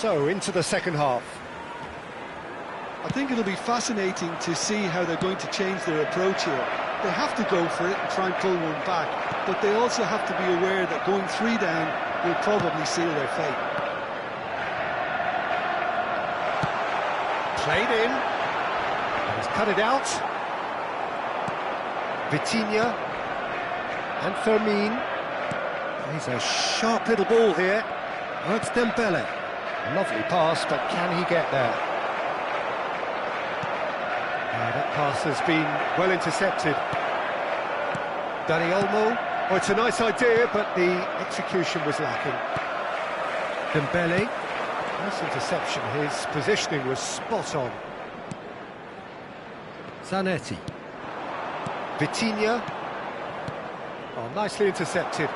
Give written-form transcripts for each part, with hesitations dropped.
So, into the second half. I think it'll be fascinating to see how they're going to change their approach here. They have to go for it and try and pull one back, but they also have to be aware that going 3 down will probably seal their fate. Played in. He's cut it out. Vitinha. And Fermin. He's a sharp little ball here. Oh, it's Dembele. Lovely pass, but can he get there? That pass has been well intercepted. Dani Olmo. Oh, it's a nice idea, but the execution was lacking. Dembele. Nice interception. His positioning was spot on. Zanetti. Vitinha. Oh, nicely intercepted.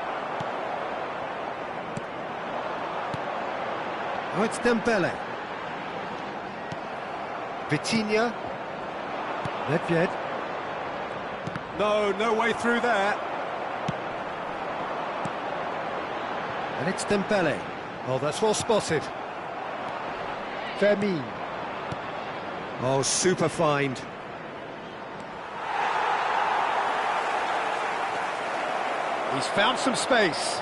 Oh, it's Dembele. Vitinha. Nedved. No way through there. And it's Dembele. Oh, that's well spotted. Fermin. Oh, super find. He's found some space.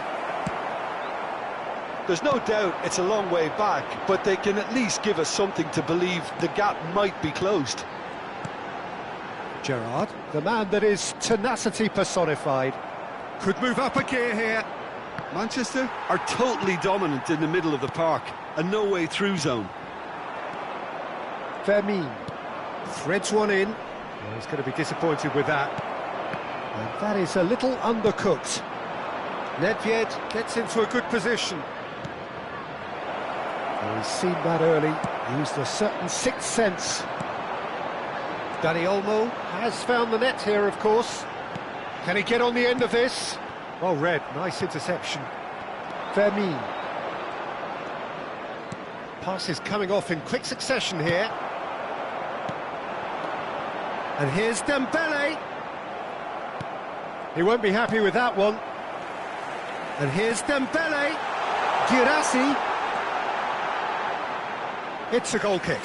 There's no doubt it's a long way back, but they can at least give us something to believe the gap might be closed. Gerrard, the man that is tenacity personified, could move up a gear here. Manchester are totally dominant in the middle of the park, a no-way through zone. Fermin threads one in. Well, he's going to be disappointed with that. And that is a little undercooked. Nedved gets into a good position. Well, he's seen that early, used a certain sixth sense. Dani Olmo has found the net here, of course. Can he get on the end of this? Oh, Red, nice interception. Fermin. Pass is coming off in quick succession here. And here's Dembele. He won't be happy with that one. And here's Dembele. Guirassy. It's a goal kick.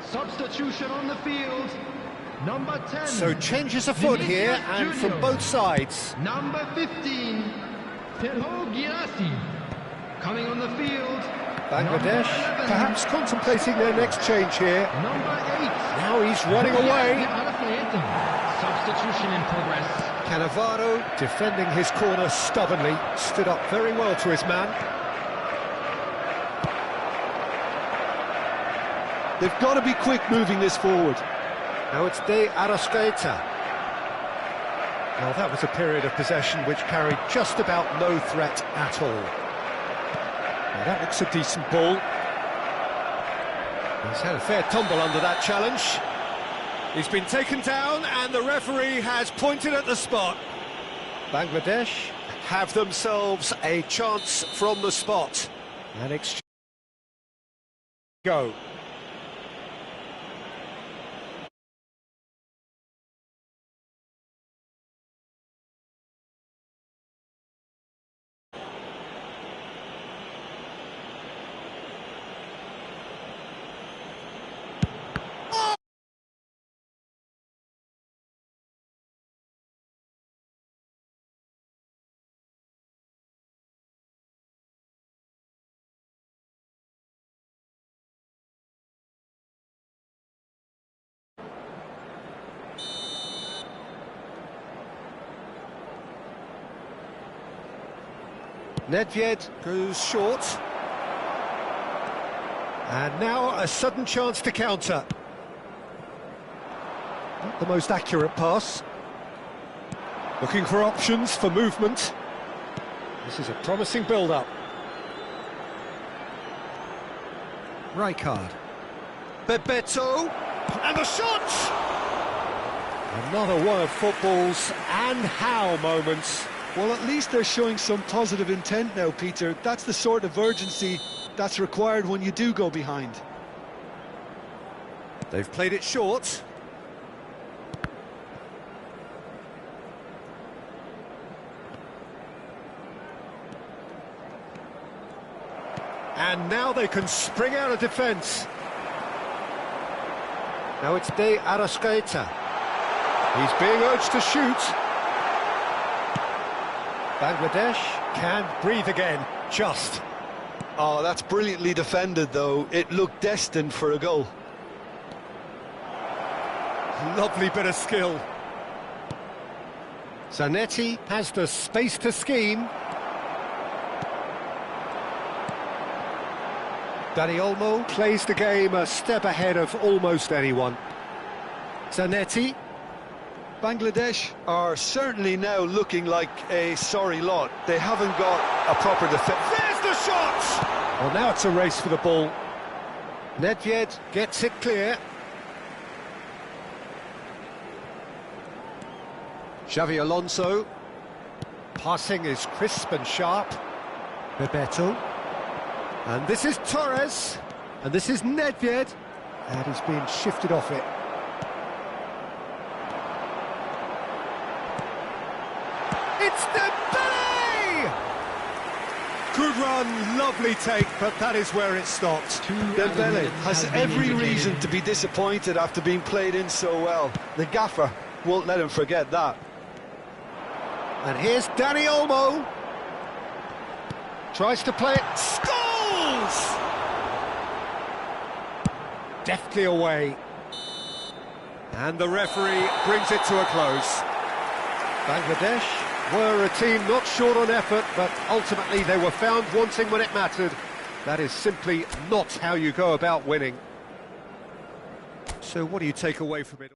Substitution on the field, number 10. So changes afoot here, and from both sides. Number 15, Guirassy, coming on the field. Bangladesh perhaps contemplating their next change here. Number 8. Now he's running away. Substitution in progress. Cannavaro defending his corner stubbornly, stood up very well to his man. They've got to be quick moving this forward. Now it's De Arrascaeta. Well, that was a period of possession which carried just about no threat at all. Now that looks a decent ball. He's had a fair tumble under that challenge. He's been taken down and the referee has pointed at the spot. Bangladesh have themselves a chance from the spot. And exchange. Go. Nedved goes short. And now a sudden chance to counter. Not the most accurate pass. Looking for options for movement. This is a promising build-up. Rijkaard. Bebeto. And the shot! Another one of football's and how moments. Well, at least they're showing some positive intent now, Peter. That's the sort of urgency that's required when you do go behind. They've played it short. And now they can spring out of defence. Now it's De Arrascaeta. He's being urged to shoot. Bangladesh can breathe again, just. Oh, that's brilliantly defended, though. It looked destined for a goal. Lovely bit of skill. Zanetti has the space to scheme. Dani Olmo plays the game a step ahead of almost anyone. Zanetti. Bangladesh are certainly now looking like a sorry lot. They haven't got a proper defence. There's the shot! Well, now it's a race for the ball. Nedved gets it clear. Xavi Alonso. Passing is crisp and sharp. Bebeto. And this is Torres. And this is Nedved. And he's being shifted off it. It's Dembele! Good run, lovely take, but that is where it stopped. Dembele has every reason to be disappointed after being played in so well. The gaffer won't let him forget that. And here's Dani Olmo. Tries to play it. Scores! Deftly away. And the referee brings it to a close. Bangladesh were a team not short on effort, but ultimately they were found wanting when it mattered. That is simply not how you go about winning. So what do you take away from it?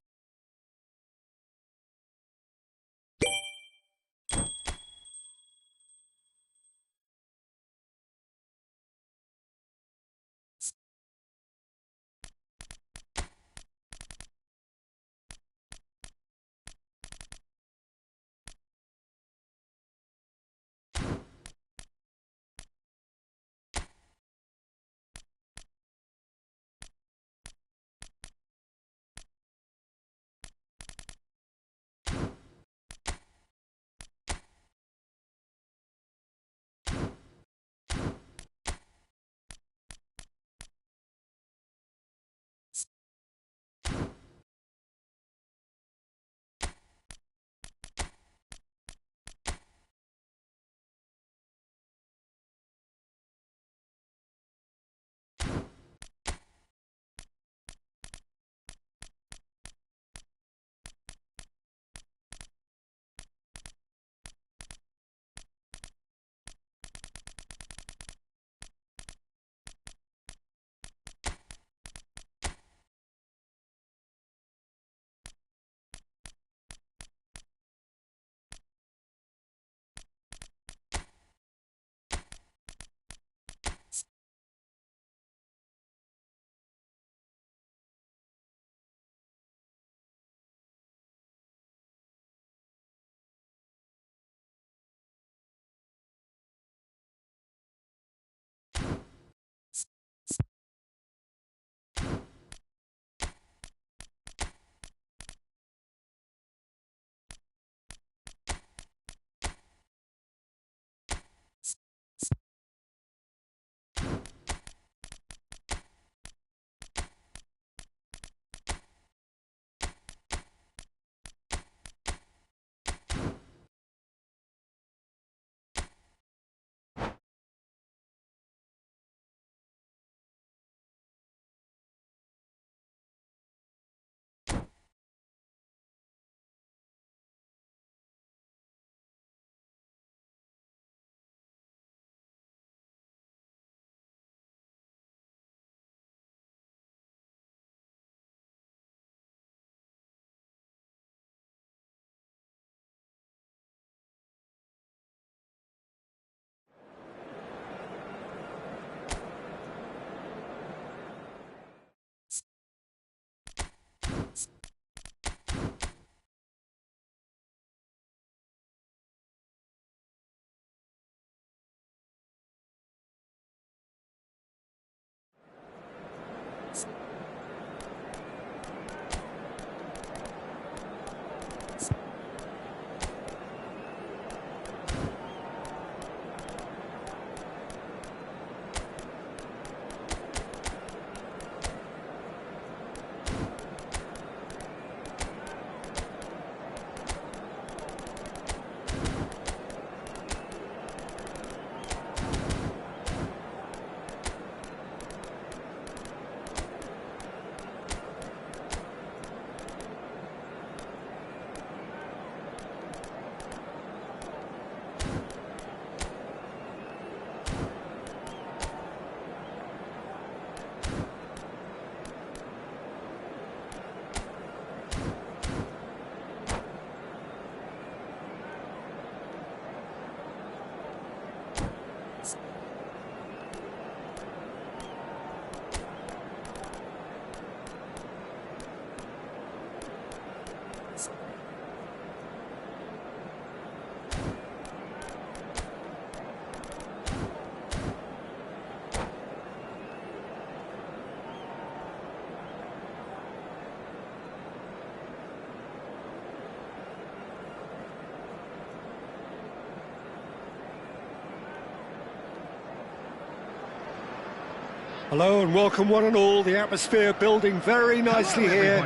Hello and welcome one and all. The atmosphere building very nicely here.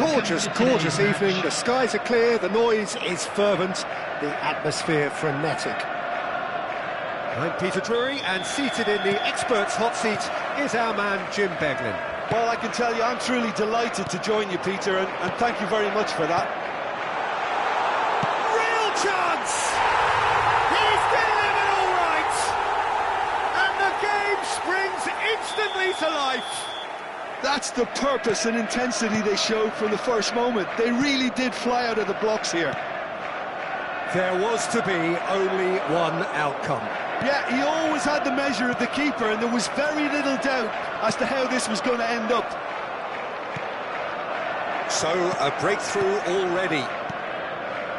Gorgeous, gorgeous evening. The skies are clear, the noise is fervent, the atmosphere frenetic. I'm Peter Drury, and seated in the experts' hot seat is our man Jim Beglin. Well, I can tell you I'm truly delighted to join you, Peter, and thank you very much for that. Real chance! He's delivered all right! And the game springs instantly to life. That's the purpose and intensity they showed from the first moment. They really did fly out of the blocks here. There was to be only one outcome. Yeah, he always had the measure of the keeper, and there was very little doubt as to how this was going to end up. So, a breakthrough already.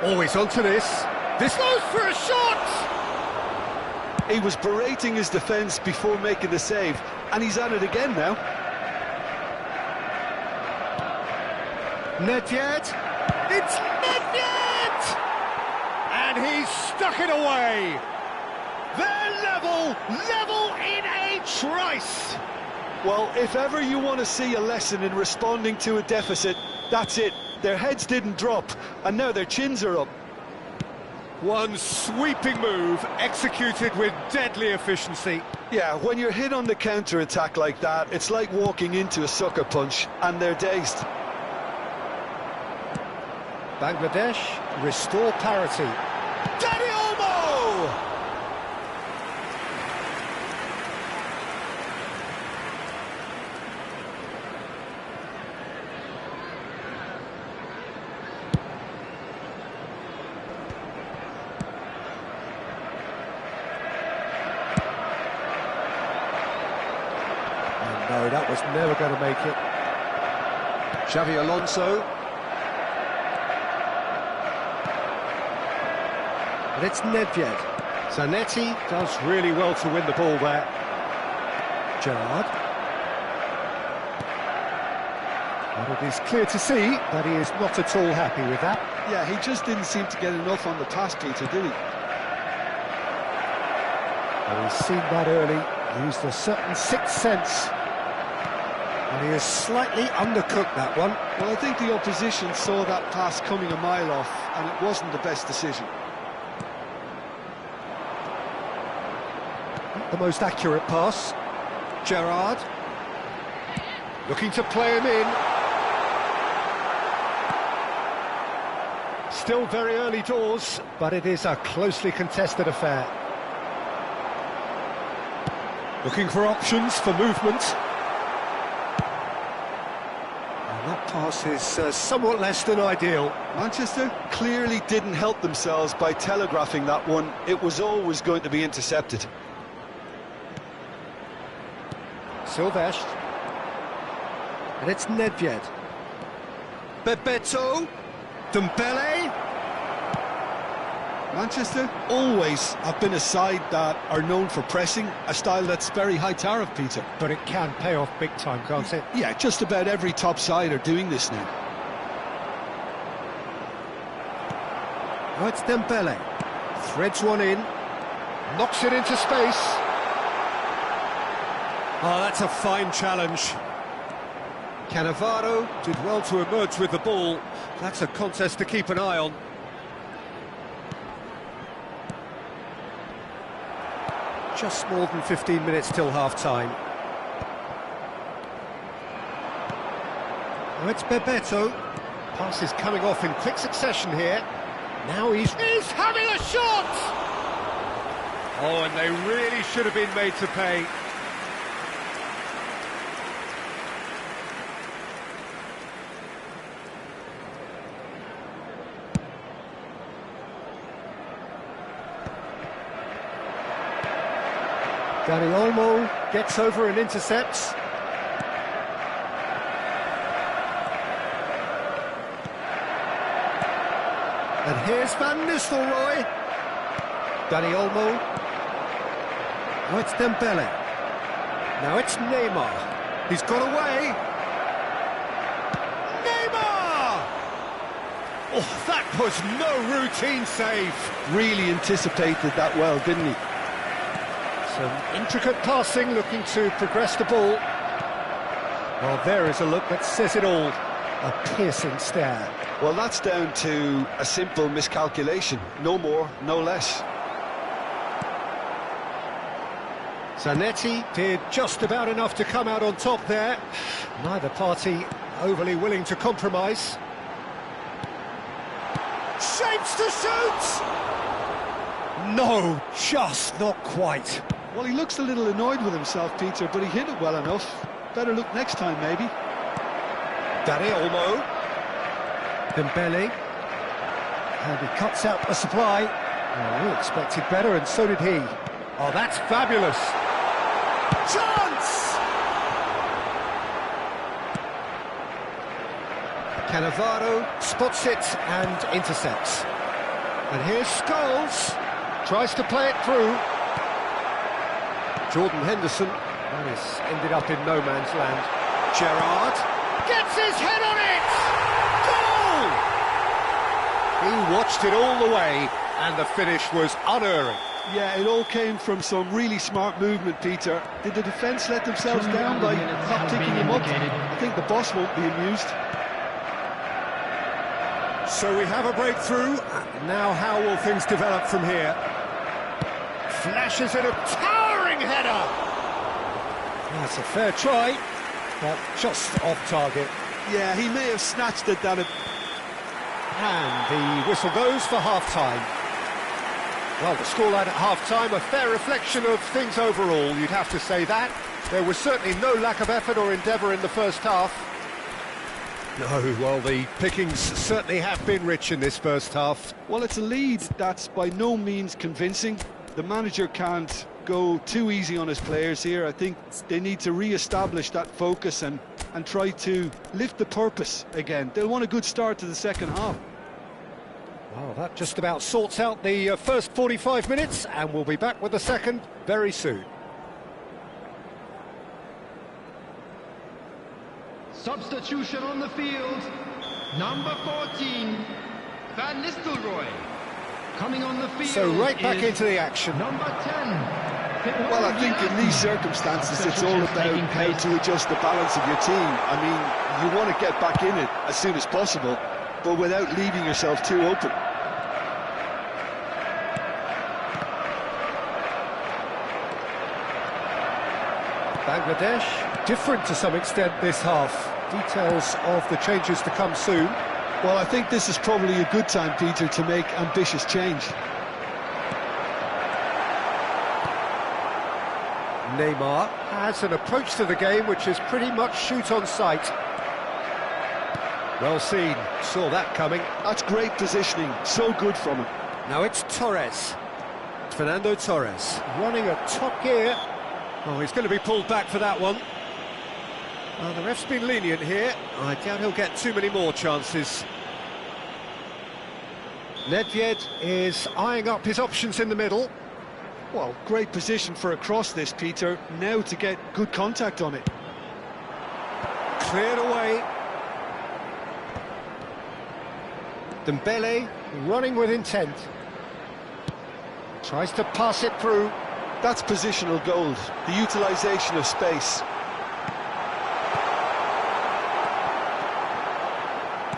Always onto this. This goes for a shot! He was berating his defence before making the save, and he's at it again now. Nedved. It's Nedved! And he's stuck it away. They're level in a trice. Well, if ever you want to see a lesson in responding to a deficit, that's it. Their heads didn't drop, and now their chins are up. One sweeping move, executed with deadly efficiency. Yeah, when you're hit on the counter-attack like that, it's like walking into a sucker punch, and they're dazed. Bangladesh restore parity. Danny Olmo! No, that was never going to make it. Xavi Alonso. And it's Nedved. Zanetti does really well to win the ball there. Gerrard. And it is clear to see that he is not at all happy with that. Yeah, he just didn't seem to get enough on the pass, Peter, did he? Well, he's seen that early, used a certain sixth sense. And he has slightly undercooked that one. Well, I think the opposition saw that pass coming a mile off, and it wasn't the best decision. The most accurate pass. Gerrard. Looking to play him in. Still very early doors, but it is a closely contested affair. Looking for options for movement. That pass is somewhat less than ideal. Manchester clearly didn't help themselves by telegraphing that one. It was always going to be intercepted. Silvestre. And it's Nedved. Bebeto. Dembele. Manchester always have been a side that are known for pressing, a style that's very high tariff, Peter. But it can pay off big time, can't it? Yeah, just about every top side are doing this now. Oh, it's Dembele. Threads one in. Knocks it into space. Oh, that's a fine challenge. Cannavaro did well to emerge with the ball. That's a contest to keep an eye on. Just more than 15 minutes till half-time. Oh, it's Bebeto. Pass is coming off in quick succession here. Now he's having a shot! Oh, and they really should have been made to pay. Danny Olmo gets over and intercepts. And here's Van Nistelrooy. Danny Olmo. Oh, it's Dembele. Now it's Neymar. He's got away. Neymar! Oh, that was no routine save. Really anticipated that well, didn't he? So Some intricate passing, looking to progress the ball. Well, there is a look that says it all. A piercing stare. Well, that's down to a simple miscalculation. No more, no less. Zanetti did just about enough to come out on top there. Neither party overly willing to compromise. Shapes to shoot! No, just not quite. Well, he looks a little annoyed with himself, Peter, but he hit it well enough. Better look next time, maybe. Dani Olmo. Dembele. And he cuts out a supply. Well, we expected better, and so did he. Oh, that's fabulous. Chance! Cannavaro spots it and intercepts. And here's Scholes. Tries to play it through. Jordan Henderson. That has ended up in no man's land. Gerrard gets his head on it! Goal! He watched it all the way, and the finish was unerring. Yeah, it all came from some really smart movement, Peter. Did the defence let themselves down by not ticking him up? I think the boss won't be amused. So we have a breakthrough. Now how will things develop from here? Flashes in a towering header! That's a fair try, but just off target. Yeah, he may have snatched it down. And the whistle goes for half-time. Well, the scoreline at half-time, a fair reflection of things overall, you'd have to say that. There was certainly no lack of effort or endeavour in the first half. No, well, the pickings certainly have been rich in this first half. Well, it's a lead that's by no means convincing. The manager can't go too easy on his players here. I think they need to re-establish that focus and try to lift the purpose again. They'll want a good start to the second half. Well, that just about sorts out the first 45 minutes, and we'll be back with the second very soon. Substitution on the field. Number 14, Van Nistelrooy. Coming on the field. So right back into the action. Number 10. Well, I think in these circumstances it's all about how to adjust the balance of your team. I mean, you want to get back in it as soon as possible, but without leaving yourself too open. Bangladesh, different to some extent this half. Details of the changes to come soon. Well, I think this is probably a good time, Peter, to make ambitious change. Neymar has an approach to the game which is pretty much shoot on sight. Well seen, saw that coming. That's great positioning, so good from him. Now it's Torres. Fernando Torres running at top gear. Oh, he's going to be pulled back for that one. Well, the ref's been lenient here. I doubt he'll get too many more chances. Nedved is eyeing up his options in the middle. Well, great position for a cross this, Peter. Now to get good contact on it. Cleared away. Dembele running with intent. Tries to pass it through. That's positional gold, the utilisation of space.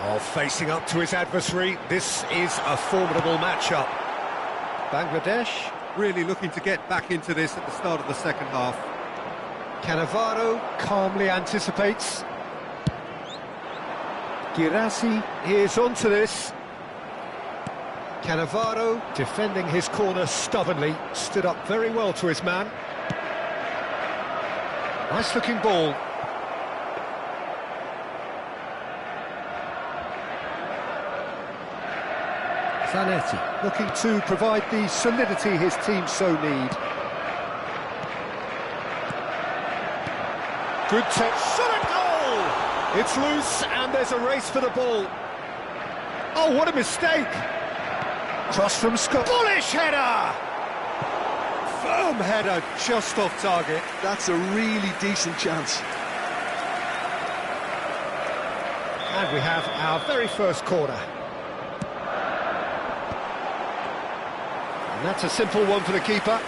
Oh, facing up to his adversary, this is a formidable matchup. Bangladesh really looking to get back into this at the start of the second half. Cannavaro calmly anticipates. Girassi is onto this. Cannavaro defending his corner stubbornly, stood up very well to his man. Nice looking ball. Zanetti looking to provide the solidity his team so need. Good touch, shot at goal! It's loose and there's a race for the ball. Oh, what a mistake! Cross from Scott. Bullish header! Firm header, just off target. That's a really decent chance. And we have our very first corner. And that's a simple one for the keeper.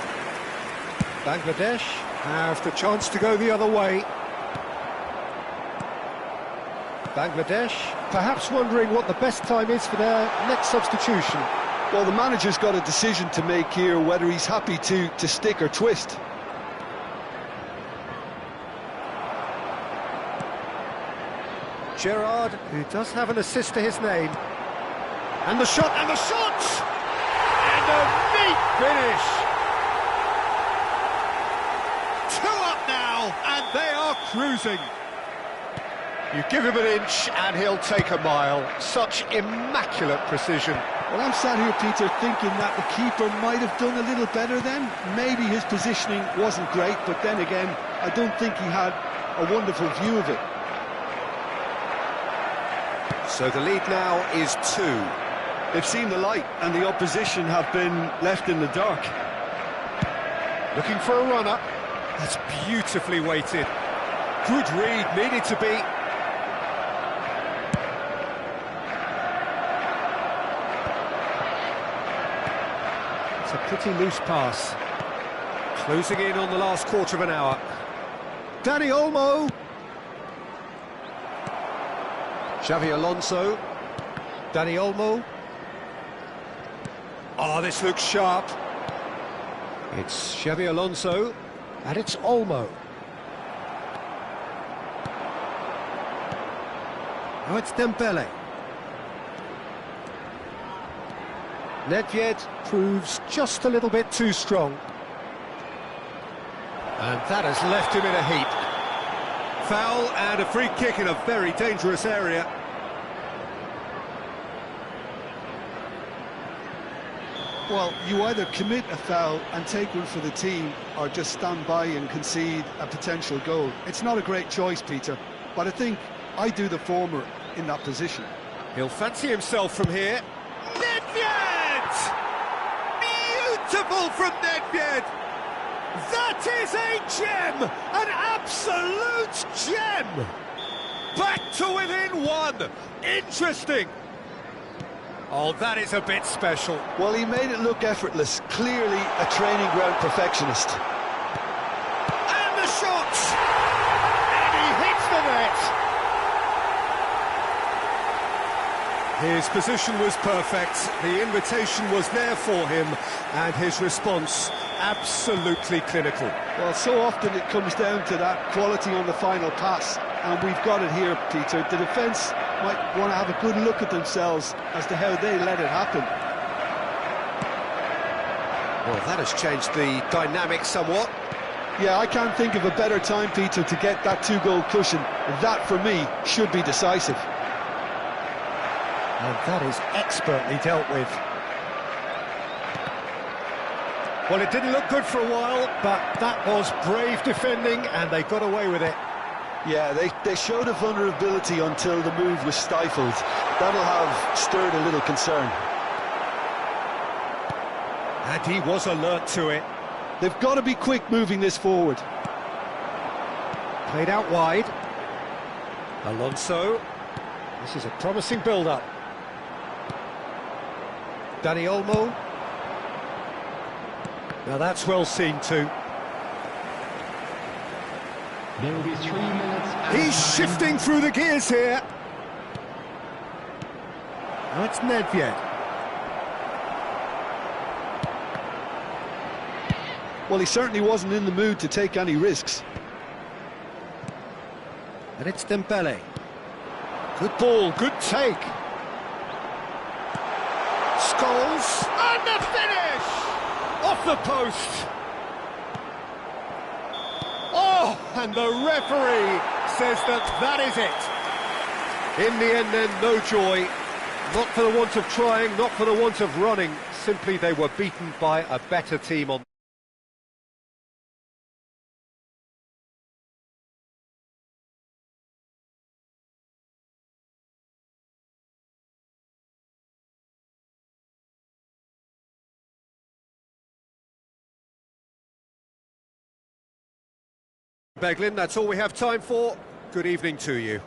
Bangladesh have the chance to go the other way. Bangladesh perhaps wondering what the best time is for their next substitution. Well, the manager's got a decision to make here, whether he's happy to stick or twist. Gerrard, who does have an assist to his name. And the shot, and the shot! And a neat finish! 2 up now, and they are cruising. You give him an inch, and he'll take a mile. Such immaculate precision. Well, I'm sat here, Peter, thinking that the keeper might have done a little better then. Maybe his positioning wasn't great, but then again, I don't think he had a wonderful view of it. So the lead now is 2. They've seen the light, and the opposition have been left in the dark. Looking for a runner. That's beautifully weighted. Good read, needed to be. It's a pretty loose pass. Closing in on the last quarter of an hour. Dani Olmo. Xavi Alonso. Dani Olmo. Oh, this looks sharp. It's Xavi Alonso, and it's Olmo. Now it's Dembele. Nedved proves just a little bit too strong. And that has left him in a heap. Foul and a free kick in a very dangerous area. Well, you either commit a foul and take one for the team, or just stand by and concede a potential goal. It's not a great choice, Peter, but I think I do the former in that position. He'll fancy himself from here. Nedved! Beautiful from Nedved! That is a gem! An absolute gem! Back to within 1! Interesting! Oh, that is a bit special. Well, he made it look effortless. Clearly a training ground perfectionist. And the shot! And he hits the net! His position was perfect, the invitation was there for him, and his response absolutely clinical. Well, so often it comes down to that quality on the final pass, and we've got it here, Peter. The defence might want to have a good look at themselves as to how they let it happen. Well, that has changed the dynamic somewhat. Yeah, I can't think of a better time, Peter, to get that 2-goal cushion. That, for me, should be decisive. And that is expertly dealt with. Well, it didn't look good for a while, but that was brave defending, and they got away with it. Yeah, they showed a vulnerability until the move was stifled. That'll have stirred a little concern. And he was alert to it. They've got to be quick moving this forward. Played out wide. Alonso. This is a promising build-up. Dani Olmo. Now that's well seen too. There will be 3 minutes. He's shifting through the gears here. Now it's Nedved. Well, he certainly wasn't in the mood to take any risks. And it's Dembele. Good ball, good take. Scholes, and the finish! Off the post. Oh, and the referee says that is it. In the end then, no joy. Not for the want of trying, not for the want of running. Simply they were beaten by a better team on Beglin. That's all we have time for. Good evening to you.